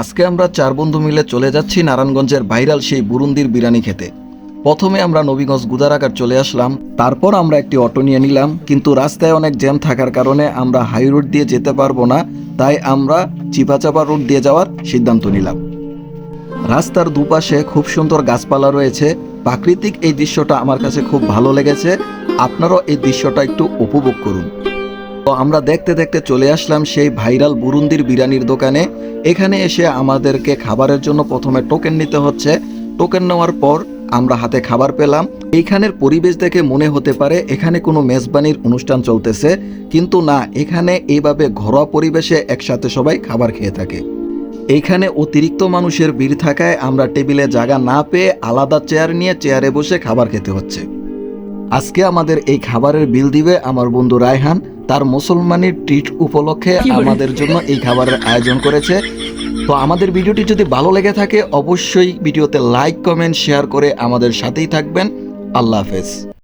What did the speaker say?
আজকে আমরা 4 বন্ধু মিলে চলে যাচ্ছি নারায়ণগঞ্জের ভাইরাল সেই বুরুন্দির বিরিয়ানি খেতে। প্রথমে আমরা নবীগঞ্জ গুদারাঘাট চলে আসলাম, তারপর আমরা একটি অটো নিয়ে নিলাম, কিন্তু রাস্তায় অনেক জ্যাম থাকার কারণে আমরা হাই রোড দিয়ে যেতে পারবো না, তাই আমরা চিপাচাপা রোড দিয়ে যাওয়ার সিদ্ধান্ত নিলাম। রাস্তার দুপাশে খুব সুন্দর গাছপালা রয়েছে, প্রাকৃতিক এই দৃশ্যটা আমার কাছে খুব ভালো লেগেছে। আপনারাও এই দৃশ্যটা একটু উপভোগ করুন। তো আমরা দেখতে দেখতে চলে আসলাম সেই ভাইরাল বুরুন্দির বিরিয়ানির দোকানে। এখানে এসে আমাদেরকে খাবারের জন্য প্রথমে টোকেন নিতে হচ্ছে। টোকেন নেওয়ার পর আমরা হাতে খাবার পেলাম। এইখানের পরিবেশ দেখে মনে হতে পারে এখানে কোনো মেজবানির অনুষ্ঠান চলতেছে, কিন্তু না, এখানে এইভাবে ঘরোয়া পরিবেশে একসাথে সবাই খাবার খেয়ে থাকে। এইখানে অতিরিক্ত মানুষের ভিড় থাকায় আমরা টেবিলে জায়গা না পেয়ে আলাদা চেয়ার নিয়ে চেয়ারে বসে খাবার খেতে হচ্ছে। আজকে আমাদের এই খাবারের বিল দিবে আমার বন্ধু রায়হান। তার মুসলমানের ট্রিট উপলক্ষে আমাদের জন্য এই খাবারের আয়োজন করেছে। তো আমাদের ভিডিওটি যদি ভালো লেগে থাকে অবশ্যই ভিডিওতে লাইক, কমেন্ট, শেয়ার করে আমাদের সাথেই থাকবেন। আল্লাহ হাফেজ।